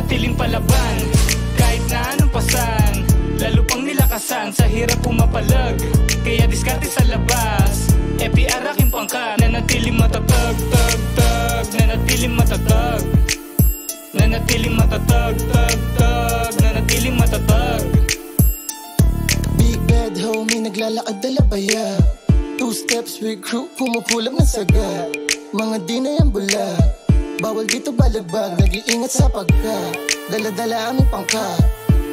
nanatiling palaban. Kahit na anong pasan, lalo pang nilakasan, sa hirap pumapalag, kaya diskarte sa labas. FPR aking pangkat, nanatiling matatag, tag, tag, nanatiling matatag, nanatiling matatag, tag, tag, nanatiling matatag. Big bad homie, naglalakad dalabaya. 2 steps with crew, pumupulap ng saga. Mga di na yan bula, bawal dito balabag. Nag-iingat sa pagka, dala-dala aming pangkat.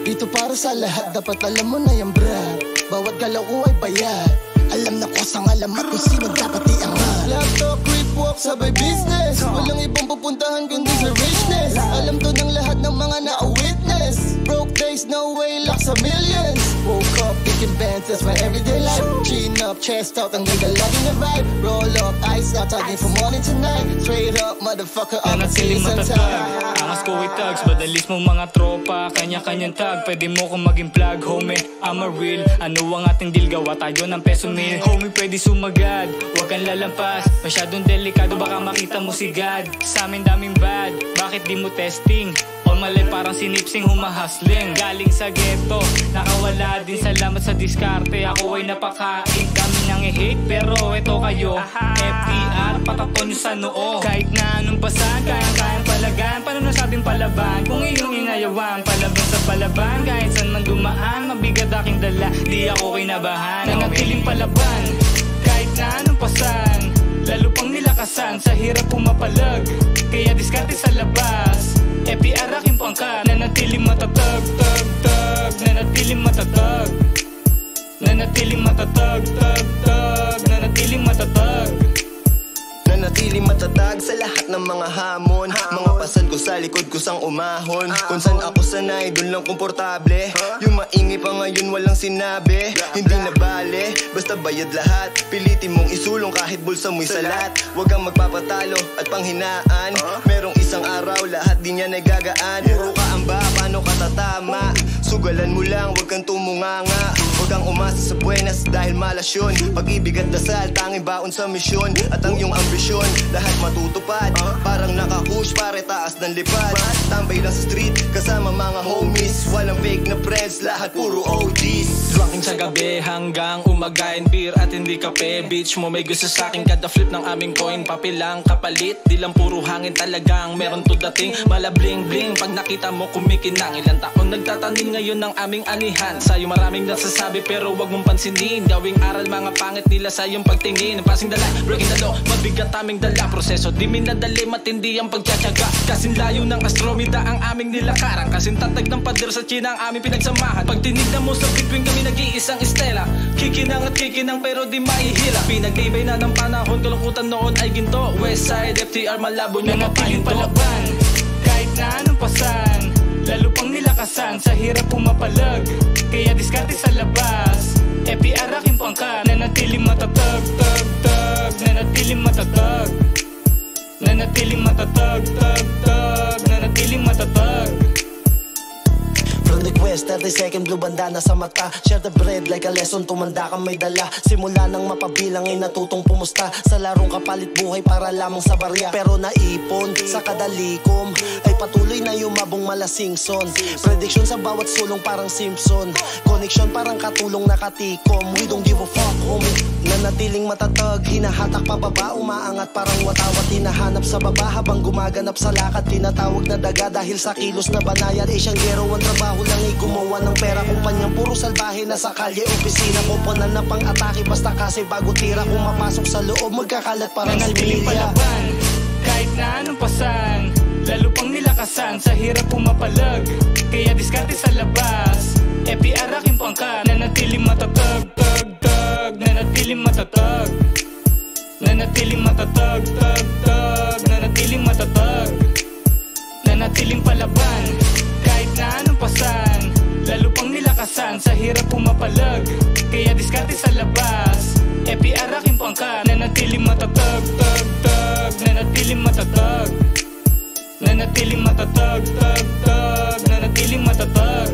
Dito para sa lahat, dapat alam mo na yan brad. Bawat galaw ko ay bayad, alam na ko sang alamat kung sino dapat iangat. Laptop, quick walk, sabay business. Walang ibang pupuntahan kundi sa richness. Alam to ng lahat ng mga na-witness. Broke days, no way, lack sa millions. Woke up, thinking bands, that's my everyday life. Chin up, chest out, ang ganda lagi na vibe. Roll up, ice out, talking from morning to night. Straight up, motherfucker, I'm a season time. Angas ko with thugs, badalis mo mga tropa, kanya-kanyang tag. Pwede mo kong maging plug, homie, I'm a real. Ano ang ating deal, gawa tayo ng peso mil. Homie, pwede sumagad, huwag kang lalampas. Masyadong delikado, baka makita mo si God. Sa amin daming bad, bakit di mo testing? O mali, parang sinipsing humahasling. Galing sa ghetto, nakawala din, salamat sa diskarte. Ako ay napakain, kami nang i-hate, pero eto kayo FPR, pataton nyo sa noo. Kahit na anong pasan, kayang-kayang palagan. Paano nasabing palaban, kung iyong inayawan? Palaban sa palaban, kahit saan man dumaan. Mabigat aking dala, di ako kinabahan. Nanatiling palaban, kahit na anong pasan, lalo pang nilakasan, sa hirap pumapalag, kaya diskarte sa labas. FPR aking pangkat, nanatiling matatag, tag, tag, nanatiling matatag, nanatiling matatag, tag, tag, nanatiling matatag. Nanatiling matatag sa lahat ng mga hamon. Mga pasan ko sa likod ko sang umahon. Kung saan ako sanay, dun lang komportable. Yung maingi pa ngayon walang sinabi. Hindi na bale, basta bayad lahat. Pilitin mong isulong kahit bulsa mo'y salat. Huwag kang magpapatalo at panghinaan. Merong isang araw, lahat di niya nagagaan. Puro ka amba, paano ka tatama? Sugalan mo lang, huwag kang tumunganga. Huwag kang umasa sa buenas dahil malas yun. Pag-ibig at dasal, tanging baon sa misyon. At ang iyong ambisyon, lahat matutupad. Parang nakakush, pare taas ng lipad. Tambay lang sa street, kasama mga homies. Walang fake na friends, lahat puro OGs. Rocking sa gabi hanggang umagain, beer at hindi kape. Bitch mo may gusto sa'kin, kada flip ng aming coin. Papilang kapalit, di lang puro hangin, talagang meron to dating. Malabling bling, pag nakita mo kumikinang. Ilang taon nagtatanim ngayon ng aming anihan. Sa'yo maraming nasasabi pero wag mong pansinin. Gawing aral mga pangit nila sa iyong pagtingin. Passing the line, breaking the law, mabigat aming dala. Proseso di minadali, matindi ang pagtsatsaga. Kasing layo ng astromeda ang aming nilakaran. Kasing tatag ng pader sa China ang aming pinagsamahan. Pag tinignan mo sa between kami nag-iisang estela. Kikinang at kikinang pero di maihila. Pinagtibay na ng panahon, kalungkutan noon ay ginto. Westside, FTR, malabo nyo nanatiling palaban, kahit na anong pasan, lalo pang nilakasan, sa hirap pumapalag, kaya diskarte sa labas. FPR aking pangkat, nanatiling matatag, tag, tag, nanatiling matatag, nanatiling matatag, tag, tag, nanatiling matatag. From the quest, 30-second blue bandana sa mata. Share the bread like a lesson, tumanda kang may dala. Simula nang mapabilang ay natutong pumusta. Sa larong kapalit buhay para lamang sa barya. Pero naipon sa kadalikom ay patuloy na yumabong malasingson. Prediction sa bawat sulong parang Simpson. Connection parang katulong nakatikom. We don't give a fuck, homie. Nanatiling matatag, hinahatak pababa, umaangat parang watawat. Hinahanap sa baba habang gumaganap sa lakad. Tinatawag na daga dahil sa kilos na banayad. Esyang ang trabaho lang ay gumawa ng pera. Kumpanyang puro salbahe na sa kalye, opisina. Kuponan na pang atake basta kasi bago tira. Kung mapasok sa loob magkakalat parang nanatiling similya. palaban, kahit na anong pasan, lalo pang nilakasan, sa hirap pumapalag, kaya diskarte sa labas. FPR aking pangkat, nanatiling matatag, tag, tag, nanatiling matatag, nanatiling matatag, tag, tag, nanatiling matatag. Nanatiling palaban, kahit na anong pasan, lalo pang nilakasan, sa hirap pumapalag, kaya diskarte sa labas. FPR aking pangkat, nanatiling matatag, tag, tag, nanatiling matatag, nanatiling matatag, tag, tag, nanatiling matatag.